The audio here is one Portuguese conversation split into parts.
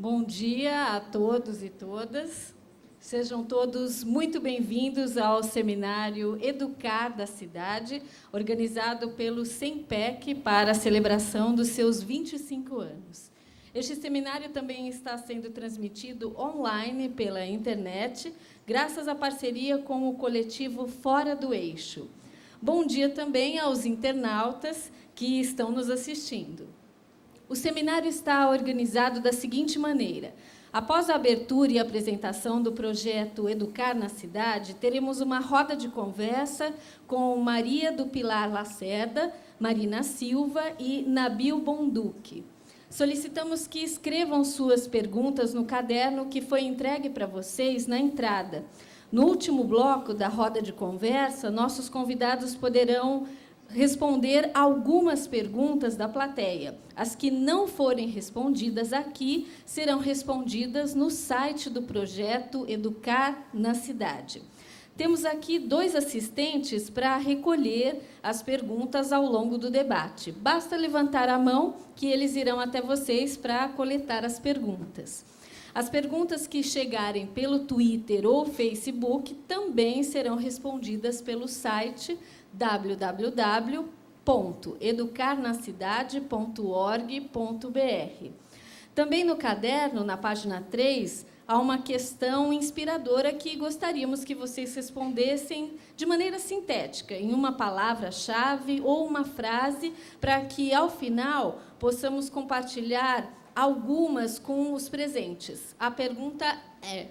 Bom dia a todos e todas. Sejam todos muito bem-vindos ao seminário Educar da Cidade, organizado pelo SEMPEC para a celebração dos seus 25 anos. Este seminário também está sendo transmitido online pela internet, graças à parceria com o coletivo Fora do Eixo. Bom dia também aos internautas que estão nos assistindo. O seminário está organizado da seguinte maneira. Após a abertura e apresentação do projeto Educar na Cidade, teremos uma roda de conversa com Maria do Pilar Lacerda, Marina Silva e Nabil Bonduque. Solicitamos que escrevam suas perguntas no caderno que foi entregue para vocês na entrada. No último bloco da roda de conversa, nossos convidados poderão responder algumas perguntas da plateia. As que não forem respondidas aqui serão respondidas no site do projeto Educar na Cidade. Temos aqui 2 assistentes para recolher as perguntas ao longo do debate. Basta levantar a mão que eles irão até vocês para coletar as perguntas. As perguntas que chegarem pelo Twitter ou Facebook também serão respondidas pelo site www.educarnacidade.org.br. Também no caderno, na página 3, há uma questão inspiradora que gostaríamos que vocês respondessem de maneira sintética, em uma palavra-chave ou uma frase, para que, ao final, possamos compartilhar algumas com os presentes. A pergunta é: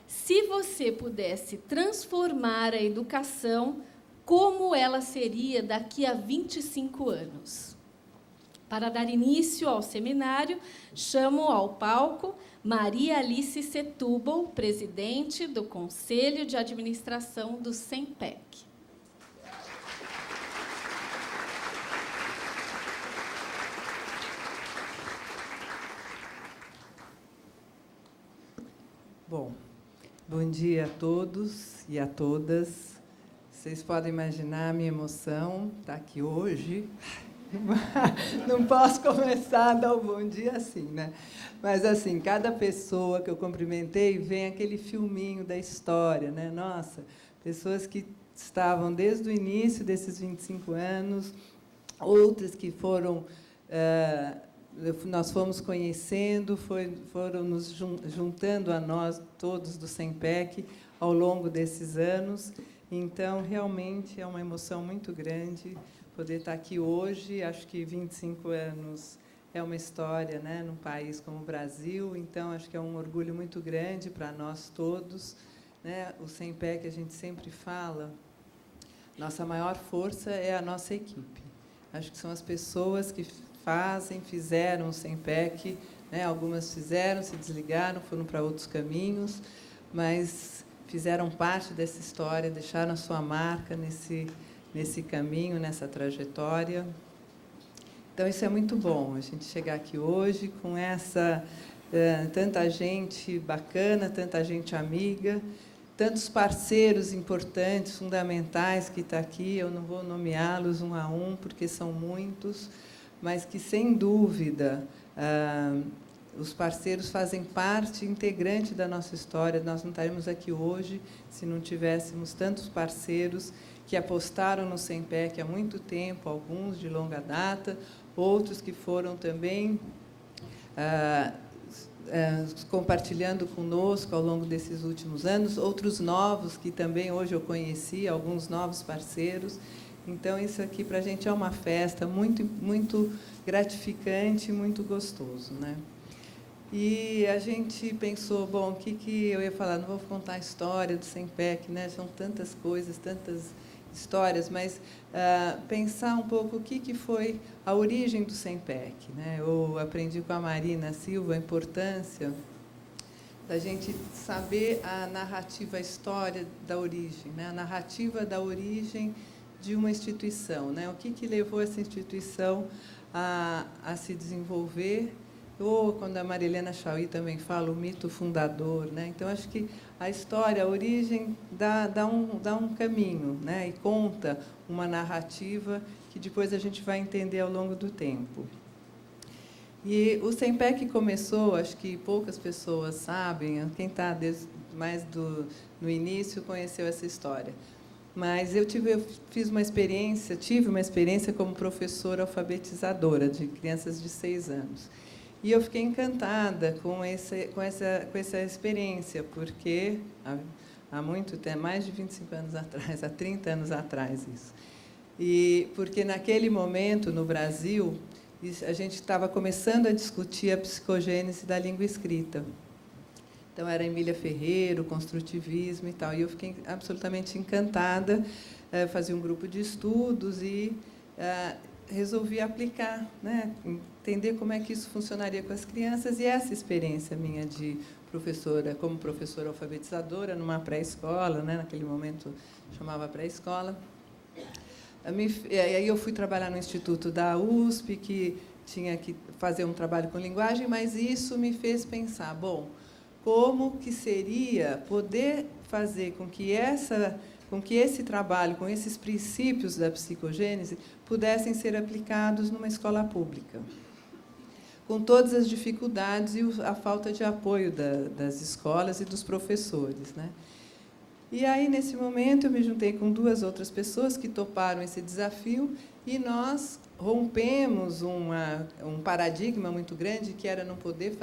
se você pudesse transformar a educação, como ela seria daqui a 25 anos? Para dar início ao seminário, chamo ao palco Maria Alice Setúbal, presidente do Conselho de Administração do SEMPEC. Bom dia a todos e a todas. Vocês podem imaginar a minha emoção estar aqui hoje. Não posso começar a dar um bom dia assim, né? Mas, assim, cada pessoa que eu cumprimentei, vem aquele filminho da história, né? Nossa, pessoas que estavam desde o início desses 25 anos, outras que foram... nós fomos conhecendo, foram nos juntando a nós, todos do SEMPEC, ao longo desses anos. Então, realmente, é uma emoção muito grande poder estar aqui hoje. Acho que 25 anos é uma história, né, num país como o Brasil. Então, acho que é um orgulho muito grande para nós todos, né? O SEMPEC, a gente sempre fala, nossa maior força é a nossa equipe. Acho que são as pessoas que fizeram o SEMPEC, né? Algumas fizeram, se desligaram, foram para outros caminhos, mas fizeram parte dessa história, deixaram a sua marca nesse caminho, nessa trajetória. Então, isso é muito bom, a gente chegar aqui hoje com tanta gente bacana, tanta gente amiga, tantos parceiros importantes, fundamentais que estão aqui. Eu não vou nomeá-los um a um, porque são muitos, mas que, sem dúvida, os parceiros fazem parte integrante da nossa história. Nós não estaríamos aqui hoje se não tivéssemos tantos parceiros que apostaram no SEMPEC há muito tempo, alguns de longa data, outros que foram também compartilhando conosco ao longo desses últimos anos, outros novos que também hoje eu conheci, alguns novos parceiros. Então, isso aqui para a gente é uma festa muito, muito gratificante, muito gostoso, né? E a gente pensou, bom, o que eu ia falar? Não vou contar a história do SEMPEC, né? São tantas coisas, tantas histórias, mas pensar um pouco o que foi a origem do SEMPEC, né? Eu aprendi com a Marina Silva a importância da gente saber a narrativa, a história da origem, né? A narrativa da origem de uma instituição, né? O que levou essa instituição a se desenvolver, ou, quando a Marilena Chauí também fala, o mito fundador, né? Então, acho que a história, a origem, dá um caminho, né? E conta uma narrativa que depois a gente vai entender ao longo do tempo. E o SEMPEC começou, acho que poucas pessoas sabem, quem está mais no início conheceu essa história. Mas eu tive uma experiência como professora alfabetizadora de crianças de 6 anos. E eu fiquei encantada com essa experiência, porque há muito tempo, mais de 25 anos atrás, há 30 anos atrás isso. E porque naquele momento, no Brasil, a gente estava começando a discutir a psicogênese da língua escrita. Então, era Emília Ferreira, o construtivismo e tal. E eu fiquei absolutamente encantada, fazia um grupo de estudos e resolvi aplicar, né? Entender como é que isso funcionaria com as crianças. E essa experiência minha de professora, como professora alfabetizadora, numa pré-escola, né? Naquele momento chamava pré-escola. Aí eu fui trabalhar no Instituto da USP, que tinha que fazer um trabalho com linguagem, mas isso me fez pensar, bom, como que seria poder fazer com que esse trabalho, com esses princípios da psicogênese, pudessem ser aplicados numa escola pública, com todas as dificuldades e a falta de apoio das escolas e dos professores, né? E aí, nesse momento, eu me juntei com 2 outras pessoas que toparam esse desafio e nós rompemos um paradigma muito grande, que era não poder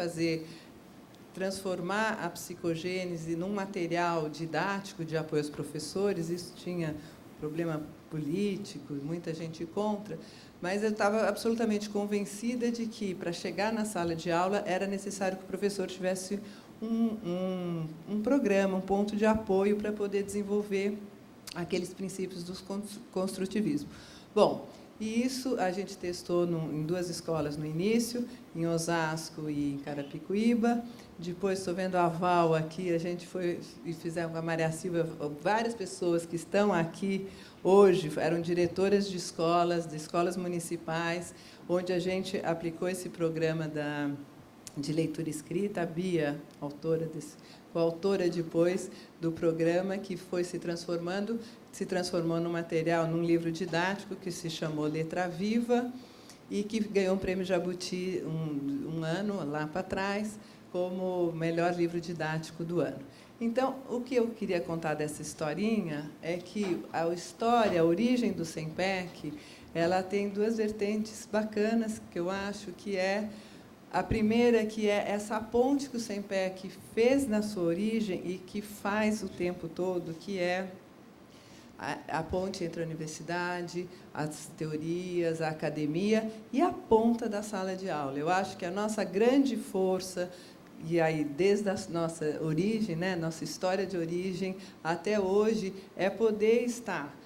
transformar a psicogênese num material didático de apoio aos professores. Isso tinha problema político, muita gente contra, mas eu estava absolutamente convencida de que, para chegar na sala de aula, era necessário que o professor tivesse um programa, um ponto de apoio para poder desenvolver aqueles princípios do construtivismo. Bom, e isso a gente testou em 2 escolas no início, em Osasco e em Carapicuíba. Depois, estou vendo a Val aqui, a gente foi e fizemos com a Maria Silva, várias pessoas que estão aqui hoje eram diretoras de escolas municipais, onde a gente aplicou esse programa de leitura escrita. A Bia, coautora depois do programa, que foi se transformou num material, num livro didático que se chamou Letra Viva e que ganhou um prêmio Jabuti um ano lá para trás como melhor livro didático do ano. Então, o que eu queria contar dessa historinha é que a origem do SEMPEC, ela tem 2 vertentes bacanas, que eu acho que a primeira, que é essa ponte que o SEMPEC fez na sua origem e que faz o tempo todo, que é a ponte entre a universidade, as teorias, a academia e a ponta da sala de aula. Eu acho que a nossa grande força, e aí desde a nossa origem, né, nossa história de origem até hoje, é poder estar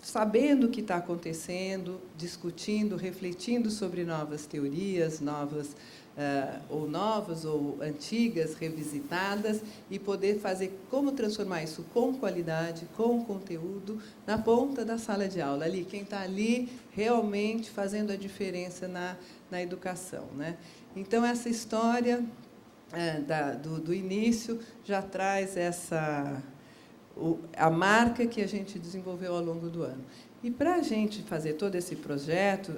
sabendo o que está acontecendo, discutindo, refletindo sobre novas teorias, novas ou antigas, revisitadas, e poder fazer como transformar isso com qualidade, com conteúdo, na ponta da sala de aula, ali, quem está ali realmente fazendo a diferença na educação, né? Então, essa história do início já traz a marca que a gente desenvolveu ao longo do ano. E, para a gente fazer todo esse projeto,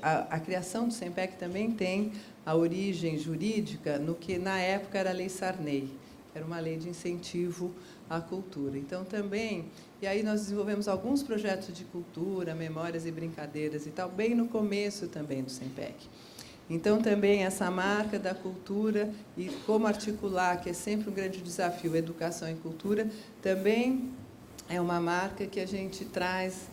a criação do SEMPEC também tem a origem jurídica no que, na época, era a Lei Sarney, que era uma lei de incentivo à cultura. Então, também, e aí nós desenvolvemos alguns projetos de cultura, memórias e brincadeiras e tal, bem no começo também do SEMPEC. Então, também, essa marca da cultura e como articular, que é sempre um grande desafio, educação e cultura, também é uma marca que a gente traz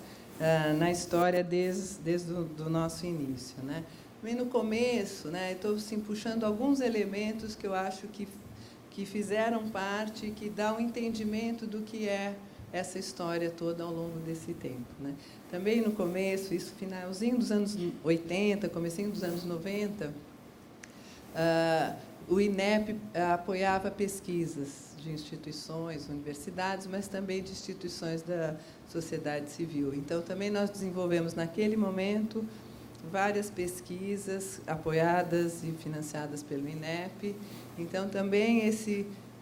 na história desde o nosso início, né? Também no começo, né, estou assim, puxando alguns elementos que eu acho que fizeram parte, que dá um entendimento do que é essa história toda ao longo desse tempo, né? Também no começo, isso finalzinho dos anos 80, comecinho dos anos 90, o INEP apoiava pesquisas de instituições, universidades, mas também de instituições da sociedade civil. Então, também nós desenvolvemos, naquele momento, várias pesquisas apoiadas e financiadas pelo INEP. Então, também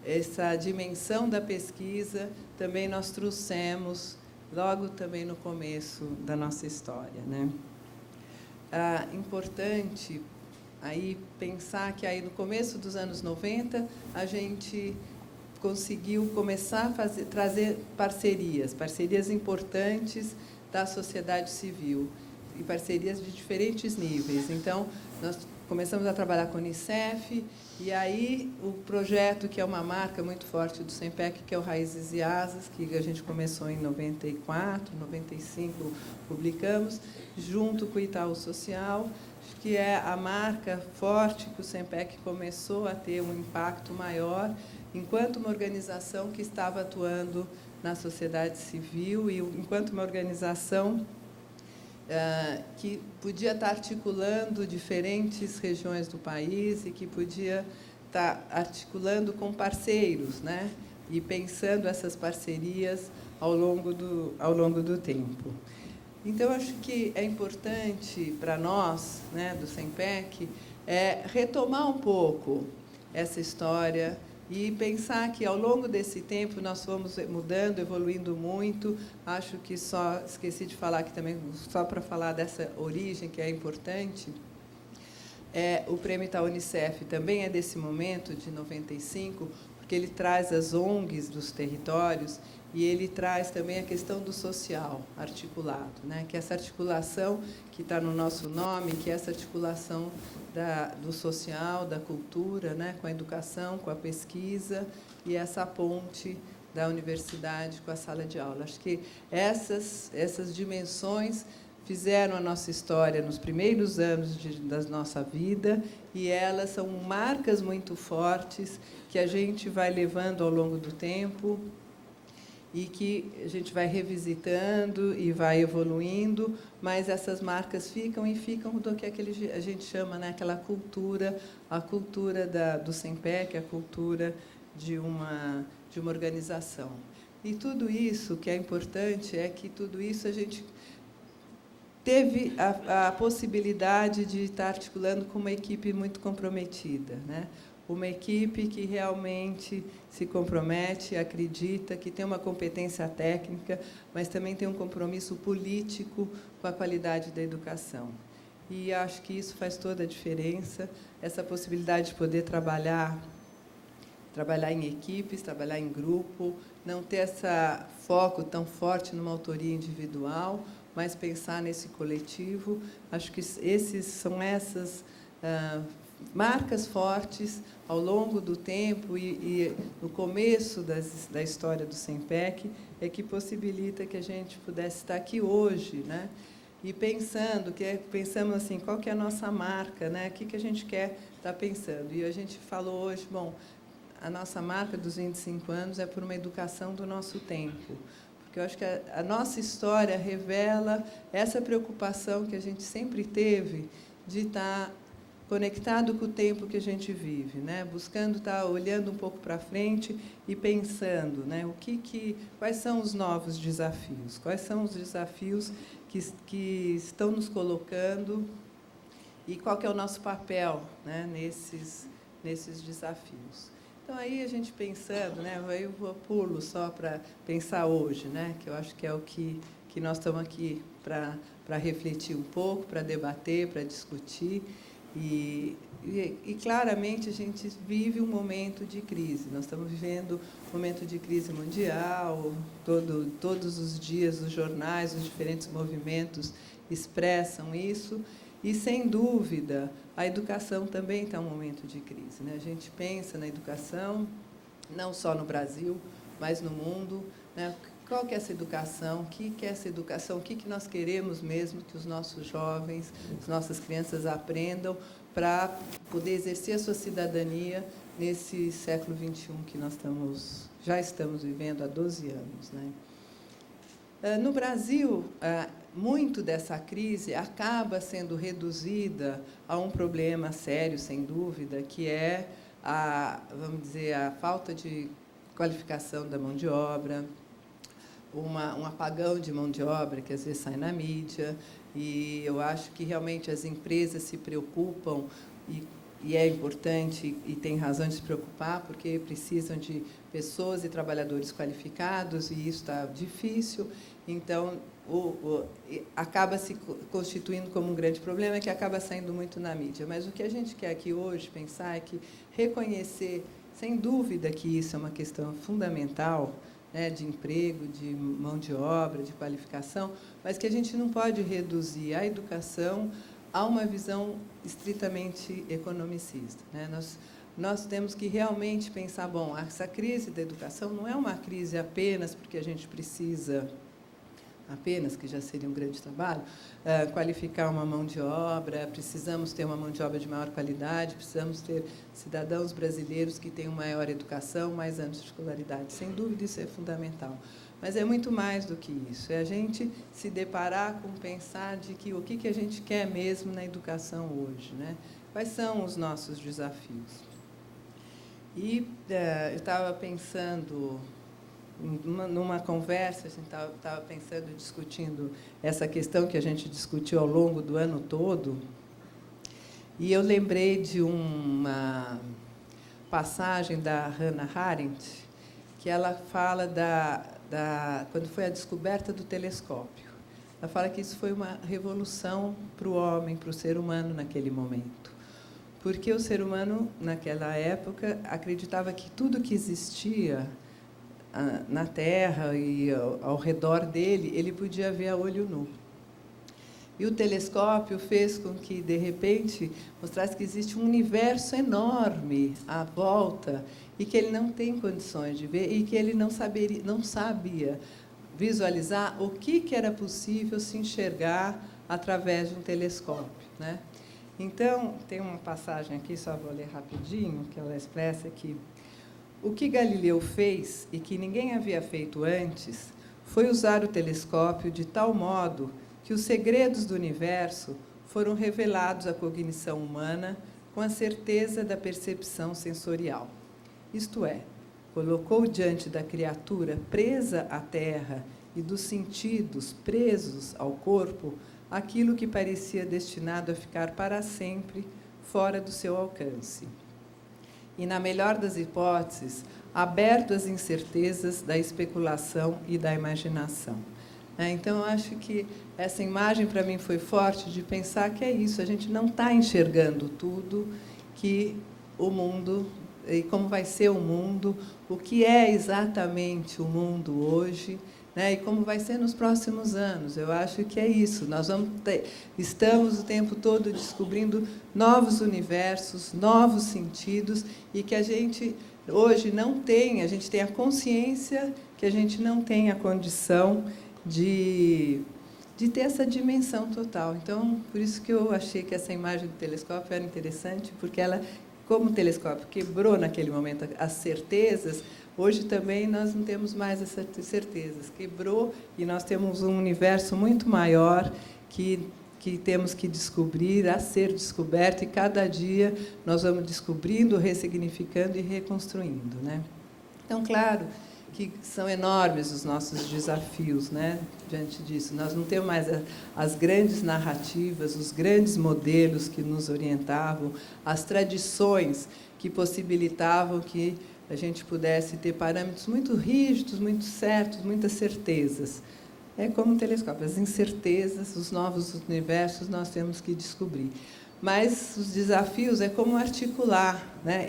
essa dimensão da pesquisa, também nós trouxemos logo também no começo da nossa história, né? importante aí pensar que aí no começo dos anos 90 a gente conseguiu começar a trazer parcerias importantes da sociedade civil, e parcerias de diferentes níveis. Então, nós começamos a trabalhar com a Unicef, e aí o projeto, que é uma marca muito forte do SEMPEC, que é o Raízes e Asas, que a gente começou em 94, 95 publicamos, junto com o Itaú Social, que é a marca forte que o SEMPEC começou a ter um impacto maior, enquanto uma organização que estava atuando na sociedade civil e enquanto uma organização que podia estar articulando diferentes regiões do país e que podia estar articulando com parceiros, né? E pensando essas parcerias ao longo do tempo. Então, acho que é importante para nós, né, do SEMPEC, retomar um pouco essa história e pensar que, ao longo desse tempo, nós fomos mudando, evoluindo muito. Acho que só esqueci de falar aqui também, só para falar dessa origem, que é importante, o Prêmio Itaú Unicef também é desse momento, de 95, porque ele traz as ONGs dos territórios e ele traz também a questão do social articulado, né? Que é essa articulação que está no nosso nome, que é essa articulação do social, da cultura, né? Com a educação, com a pesquisa, e essa ponte da universidade com a sala de aula. Acho que essas dimensões fizeram a nossa história nos primeiros anos da nossa vida, e elas são marcas muito fortes que a gente vai levando ao longo do tempo e que a gente vai revisitando e vai evoluindo, mas essas marcas ficam do que a gente chama, né, aquela cultura, a cultura do SEMPEC, a cultura de uma organização. E tudo isso, que é importante, é que tudo isso a gente teve a possibilidade de estar articulando com uma equipe muito comprometida, né? Uma equipe que realmente se compromete, acredita, que tem uma competência técnica, mas também tem um compromisso político com a qualidade da educação. E acho que isso faz toda a diferença, essa possibilidade de poder trabalhar em equipes, trabalhar em grupo, não ter esse foco tão forte numa autoria individual, mas pensar nesse coletivo. Acho que são essas marcas fortes ao longo do tempo e no começo da história do SEMPEC que possibilita que a gente pudesse estar aqui hoje, né? E pensamos assim, qual que é a nossa marca, né? O que a gente quer estar pensando. E a gente falou hoje, bom, a nossa marca dos 25 anos é por uma educação do nosso tempo. Porque eu acho que a nossa história revela essa preocupação que a gente sempre teve de estar conectado com o tempo que a gente vive, né? Buscando estar olhando um pouco para frente e pensando, né? Quais são os novos desafios, quais são os desafios que estão nos colocando e qual que é o nosso papel, né? nesses desafios. Então, aí a gente pensando, né? Eu pulo só para pensar hoje, né? Que eu acho que é o que nós estamos aqui para refletir um pouco, para debater, para discutir. E claramente a gente vive um momento de crise. Nós estamos vivendo um momento de crise mundial. Todos os dias os jornais, os diferentes movimentos expressam isso. E, sem dúvida, a educação também está em um momento de crise, né? A gente pensa na educação, não só no Brasil, mas no mundo, né? Qual que é essa educação? O que é essa educação? O que nós queremos mesmo que os nossos jovens, as nossas crianças aprendam para poder exercer a sua cidadania nesse século XXI que nós já estamos vivendo há 12 anos, né? No Brasil, muito dessa crise acaba sendo reduzida a um problema sério, sem dúvida, que é vamos dizer, a falta de qualificação da mão de obra, um apagão de mão de obra que às vezes sai na mídia, e eu acho que realmente as empresas se preocupam e é importante e tem razão de se preocupar, porque precisam de pessoas e trabalhadores qualificados, e isso está difícil. Então, acaba se constituindo como um grande problema, que acaba saindo muito na mídia. Mas o que a gente quer aqui hoje pensar é que reconhecer, sem dúvida, que isso é uma questão fundamental, né, de emprego, de mão de obra, de qualificação, mas que a gente não pode reduzir a educação a uma visão estritamente economicista, né? Nós temos que realmente pensar, bom, essa crise da educação não é uma crise apenas porque a gente precisa, apenas, que já seria um grande trabalho, qualificar uma mão de obra, precisamos ter uma mão de obra de maior qualidade, precisamos ter cidadãos brasileiros que tenham maior educação, mais anos de escolaridade. Sem dúvida, isso é fundamental. Mas é muito mais do que isso. É a gente se deparar com pensar de que o que a gente quer mesmo na educação hoje, né? Quais são os nossos desafios? E eu estava pensando, numa conversa, a gente estava pensando, discutindo essa questão que a gente discutiu ao longo do ano todo, e eu lembrei de uma passagem da Hannah Arendt, que ela fala quando foi a descoberta do telescópio. Ela fala que isso foi uma revolução para o homem, para o ser humano naquele momento. Porque o ser humano, naquela época, acreditava que tudo que existia na Terra e ao redor dele, ele podia ver a olho nu. E o telescópio fez com que, de repente, mostrasse que existe um universo enorme à volta e que ele não tem condições de ver e que ele não sabia visualizar o que era possível se enxergar através de um telescópio, né? Então, tem uma passagem aqui, só vou ler rapidinho, que ela expressa que o que Galileu fez e que ninguém havia feito antes foi usar o telescópio de tal modo que os segredos do universo foram revelados à cognição humana com a certeza da percepção sensorial. Isto é, colocou diante da criatura presa à terra e dos sentidos presos ao corpo aquilo que parecia destinado a ficar para sempre fora do seu alcance. E, na melhor das hipóteses, aberto às incertezas da especulação e da imaginação. Então, eu acho que essa imagem, para mim, foi forte de pensar que é isso, a gente não está enxergando tudo, que o mundo, e como vai ser o mundo, o que é exatamente o mundo hoje, né, e como vai ser nos próximos anos. Eu acho que é isso. Nós estamos o tempo todo descobrindo novos universos, novos sentidos, e que a gente hoje não tem, a gente tem a consciência que a gente não tem a condição de ter essa dimensão total. Então, por isso que eu achei que essa imagem do telescópio era interessante, porque ela, como o telescópio quebrou naquele momento as certezas, hoje também nós não temos mais essas certezas. Quebrou e nós temos um universo muito maior que temos que descobrir, a ser descoberto, e cada dia nós vamos descobrindo, ressignificando e reconstruindo, né? Então, claro que são enormes os nossos desafios, né, diante disso. Nós não temos mais as grandes narrativas, os grandes modelos que nos orientavam, as tradições que possibilitavam que a gente pudesse ter parâmetros muito rígidos, muito certos, muitas certezas. É como um telescópio, as incertezas, os novos universos nós temos que descobrir. Mas os desafios é como articular, né,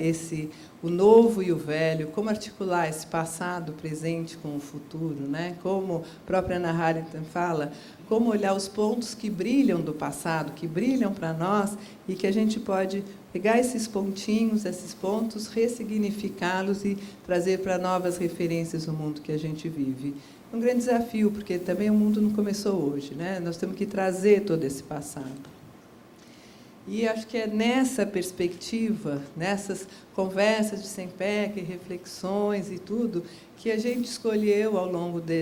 o novo e o velho, como articular esse passado, o presente com o futuro, né? Como a própria Hannah Arendt fala, como olhar os pontos que brilham do passado, que brilham para nós, e que a gente pode pegar esses pontinhos, esses pontos, ressignificá-los e trazer para novas referências o mundo que a gente vive. É um grande desafio, porque também o mundo não começou hoje, né? Nós temos que trazer todo esse passado. E acho que é nessa perspectiva, nessas conversas de SEMPEC, reflexões e tudo, que a gente escolheu,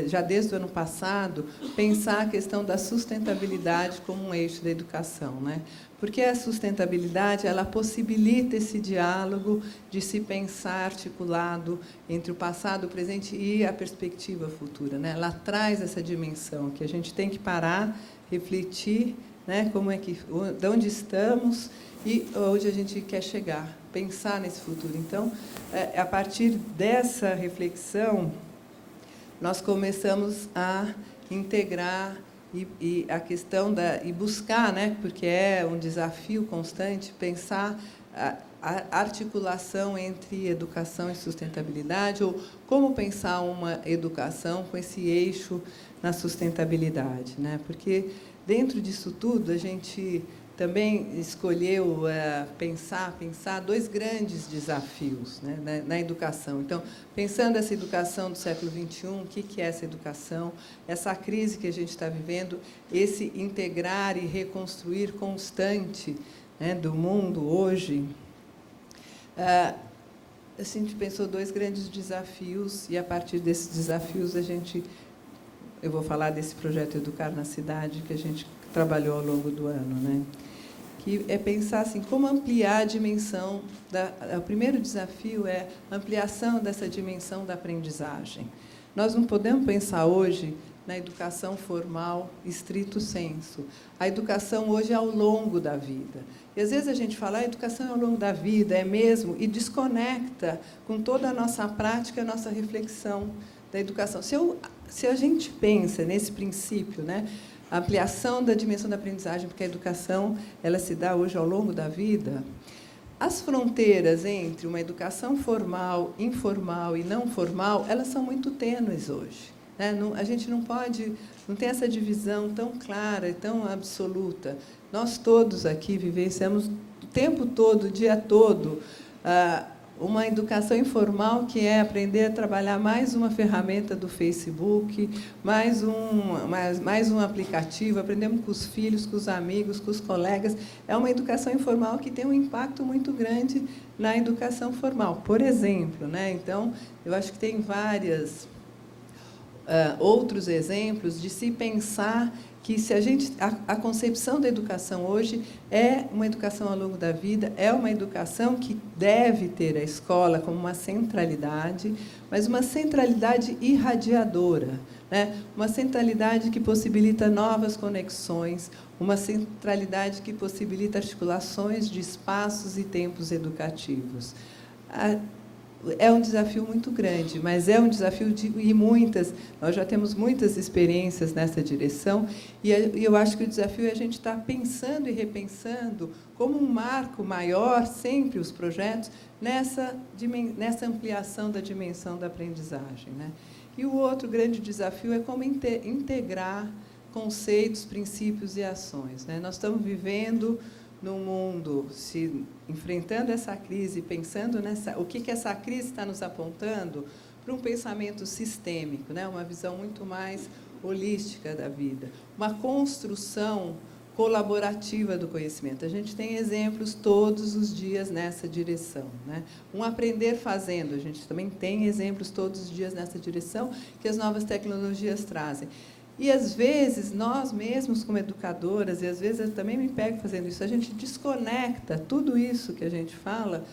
já desde o ano passado, pensar a questão da sustentabilidade como um eixo da educação, né? Porque a sustentabilidade, ela possibilita esse diálogo de se pensar articulado entre o passado, o presente e a perspectiva futura, né? Ela traz essa dimensão que a gente tem que parar, refletir, né? De onde estamos e onde a gente quer chegar, pensar nesse futuro. Então, a partir dessa reflexão, nós começamos a integrar e a questão e buscar, né? Porque é um desafio constante, pensar a articulação entre educação e sustentabilidade, ou como pensar uma educação com esse eixo na sustentabilidade, né? Porque dentro disso tudo a gente também escolheu pensar dois grandes desafios, né, na educação. Então, pensando essa educação do século XXI, o que é essa educação, essa crise que a gente está vivendo, esse integrar e reconstruir constante, né, do mundo hoje. A gente pensou dois grandes desafios e, a partir desses desafios, eu vou falar desse projeto Educar na Cidade, que a gente trabalhou ao longo do ano, né? Que é pensar assim, como ampliar a dimensão o primeiro desafio é a ampliação dessa dimensão da aprendizagem. Nós não podemos pensar hoje na educação formal estrito sensu. A educação hoje é ao longo da vida. E, às vezes, a gente fala, a educação é ao longo da vida, é mesmo, e desconecta com toda a nossa prática, a nossa reflexão da educação. Se a gente pensa nesse princípio, né, a ampliação da dimensão da aprendizagem, porque a educação ela se dá hoje ao longo da vida, as fronteiras entre uma educação formal, informal e não formal, elas são muito tênues hoje. Né? A gente não tem essa divisão tão clara e tão absoluta. Nós todos aqui vivenciamos o tempo todo, o dia todo, uma educação informal, que é aprender a trabalhar mais uma ferramenta do Facebook, mais um aplicativo, aprendemos com os filhos, com os amigos, com os colegas. É uma educação informal que tem um impacto muito grande na educação formal. Por exemplo, né? Então, eu acho que tem vários outros exemplos de se pensar que a concepção da educação hoje é uma educação ao longo da vida, é uma educação que deve ter a escola como uma centralidade, mas uma centralidade irradiadora, né? Uma centralidade que possibilita novas conexões, uma centralidade que possibilita articulações de espaços e tempos educativos. É um desafio muito grande, mas é um desafio nós já temos muitas experiências nessa direção, e eu acho que o desafio é a gente estar pensando e repensando como um marco maior, sempre os projetos, nessa ampliação da dimensão da aprendizagem, né? E o outro grande desafio é como integrar conceitos, princípios e ações, né? Nós estamos vivendo no mundo, enfrentando essa crise, pensando o que essa crise está nos apontando para um pensamento sistêmico, né? Uma visão muito mais holística da vida, uma construção colaborativa do conhecimento. A gente tem exemplos todos os dias nessa direção, né? Um aprender fazendo, a gente também tem exemplos todos os dias nessa direção que as novas tecnologias trazem. E, às vezes, nós mesmos, como educadoras, e às vezes eu também me pego fazendo isso, a gente desconecta tudo isso que a gente fala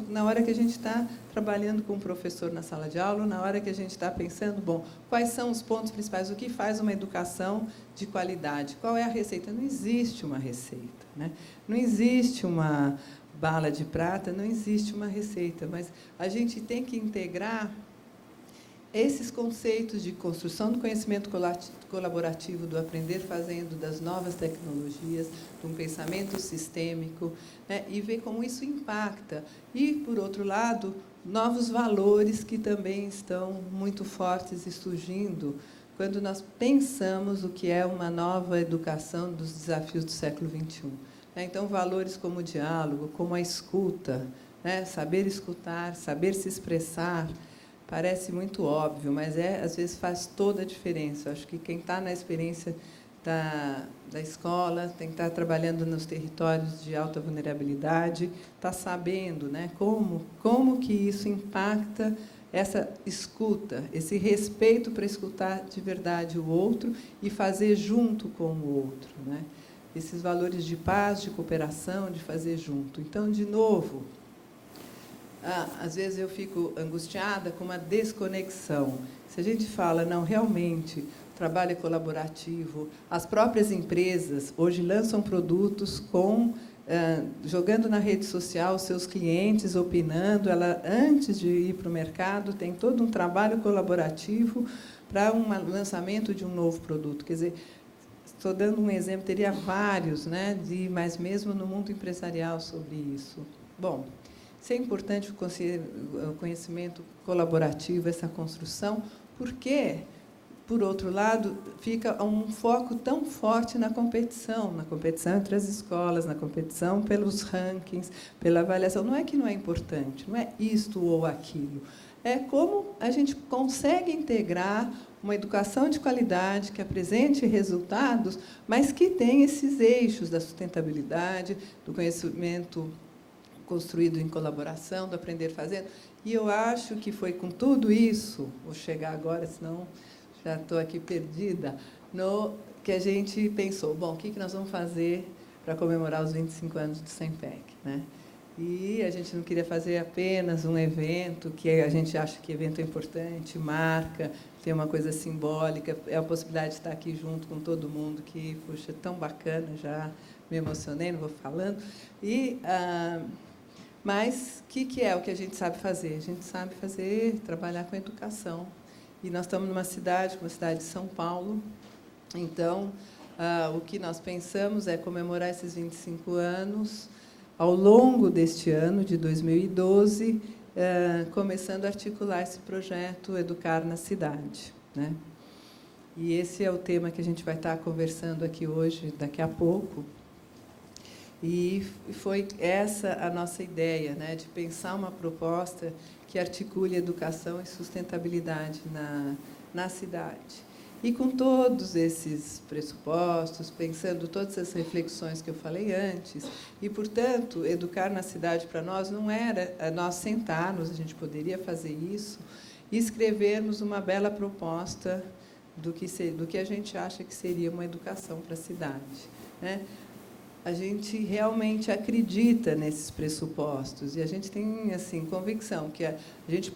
na hora que a gente está trabalhando com o professor na sala de aula, na hora que a gente está pensando, bom, quais são os pontos principais, o que faz uma educação de qualidade, qual é a receita? Não existe uma receita, né? Não existe uma bala de prata, não existe uma receita, mas a gente tem que integrar esses conceitos de construção do conhecimento colaborativo, do aprender fazendo, das novas tecnologias, de um pensamento sistêmico, né, e ver como isso impacta. E, por outro lado, novos valores que também estão muito fortes e surgindo quando nós pensamos o que é uma nova educação dos desafios do século XXI. Então, valores como o diálogo, como a escuta, né, saber escutar, saber se expressar. Parece muito óbvio, mas às vezes faz toda a diferença. Eu acho que quem está na experiência da escola, tem que estar trabalhando nos territórios de alta vulnerabilidade, está sabendo, né, como que isso impacta essa escuta, esse respeito para escutar de verdade o outro e fazer junto com o outro, né? Esses valores de paz, de cooperação, de fazer junto. Então, de novo, às vezes eu fico angustiada com uma desconexão. Se a gente fala, não, realmente, o trabalho colaborativo. As próprias empresas hoje lançam produtos jogando na rede social os seus clientes, opinando. Ela, antes de ir para o mercado, tem todo um trabalho colaborativo para um lançamento de um novo produto. Quer dizer, estou dando um exemplo, teria vários, né, mas mesmo no mundo empresarial sobre isso. Bom, isso é importante, o conhecimento colaborativo, essa construção, porque, por outro lado, fica um foco tão forte na competição entre as escolas, na competição pelos rankings, pela avaliação. Não é que não é importante, não é isto ou aquilo. É como a gente consegue integrar uma educação de qualidade que apresente resultados, mas que tem esses eixos da sustentabilidade, do conhecimento construído em colaboração, do aprender fazendo. E eu acho que foi com tudo isso, vou chegar agora, senão já estou aqui perdida, que a gente pensou, bom, o que nós vamos fazer para comemorar os 25 anos do SEMPEC, né? E a gente não queria fazer apenas um evento, que a gente acha que evento é importante, marca, tem uma coisa simbólica, é a possibilidade de estar aqui junto com todo mundo, que, puxa, tão bacana, já me emocionei, não vou falando. Mas o que é o que a gente sabe fazer? A gente sabe trabalhar com educação. E nós estamos numa cidade, como a cidade de São Paulo, então, o que nós pensamos é comemorar esses 25 anos, ao longo deste ano, de 2012, começando a articular esse projeto Educar na Cidade, né? E esse é o tema que a gente vai estar conversando aqui hoje, daqui a pouco. E foi essa a nossa ideia, né, de pensar uma proposta que articule educação e sustentabilidade na cidade. E com todos esses pressupostos, pensando todas essas reflexões que eu falei antes, e, portanto, educar na cidade para nós não era nós sentarmos, a gente poderia fazer isso, e escrevermos uma bela proposta do que a gente acha que seria uma educação para a cidade, né? A gente realmente acredita nesses pressupostos e a gente tem assim convicção que a gente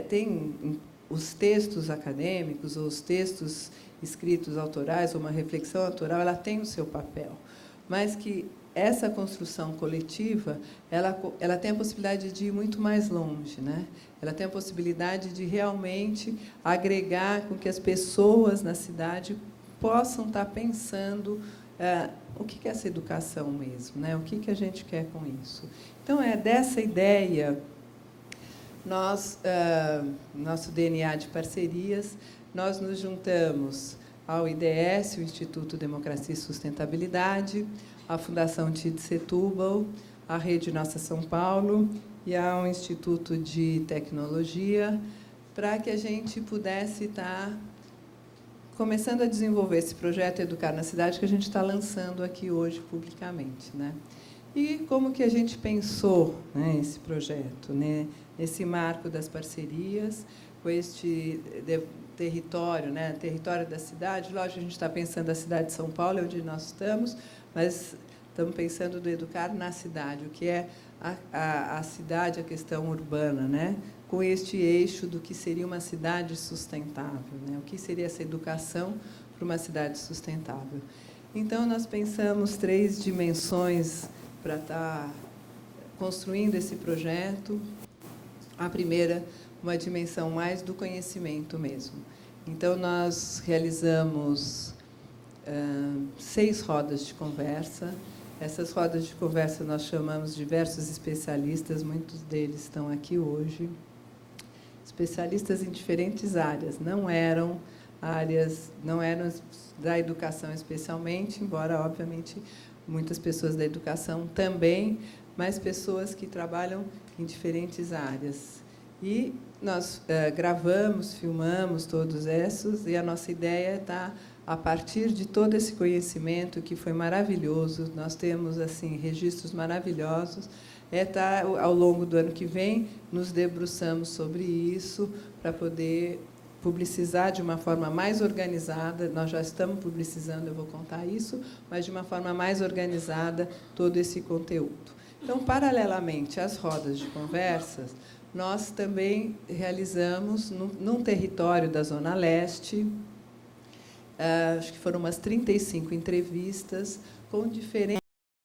tem os textos acadêmicos ou os textos escritos autorais ou uma reflexão autoral, ela tem o seu papel, mas que essa construção coletiva ela tem a possibilidade de ir muito mais longe, né? Ela tem a possibilidade de realmente agregar com que as pessoas na cidade possam estar pensando o que é essa educação mesmo, né? O que a gente quer com isso? Então, é dessa ideia, nosso DNA de parcerias, nós nos juntamos ao IDS, o Instituto Democracia e Sustentabilidade, à Fundação TID Setúbal, à Rede Nossa São Paulo e ao Instituto de Tecnologia, para que a gente pudesse estar começando a desenvolver esse projeto Educar na Cidade, que a gente está lançando aqui hoje publicamente, né? E como que a gente pensou, né, esse projeto, né, nesse marco das parcerias, com este território, né, território da cidade. Lógico, a gente está pensando a cidade de São Paulo, é onde nós estamos, mas estamos pensando do educar na cidade, o que é a cidade, a questão urbana, né? Com este eixo do que seria uma cidade sustentável, né? O que seria essa educação para uma cidade sustentável. Então, nós pensamos 3 dimensões para estar construindo esse projeto. A primeira, uma dimensão mais do conhecimento mesmo. Então, nós realizamos 6 rodas de conversa. Essas rodas de conversa nós chamamos de diversos especialistas, muitos deles estão aqui hoje. Especialistas em diferentes áreas, não eram da educação especialmente, embora, obviamente, muitas pessoas da educação também, mas pessoas que trabalham em diferentes áreas. E nós gravamos, filmamos todos esses, e a nossa ideia está, a partir de todo esse conhecimento, que foi maravilhoso, nós temos assim registros maravilhosos, ao longo do ano que vem, nos debruçamos sobre isso, para poder publicizar de uma forma mais organizada. Nós já estamos publicizando, eu vou contar isso, mas de uma forma mais organizada todo esse conteúdo. Então, paralelamente às rodas de conversas, nós também realizamos, num território da Zona Leste, acho que foram umas 35 entrevistas com diferentes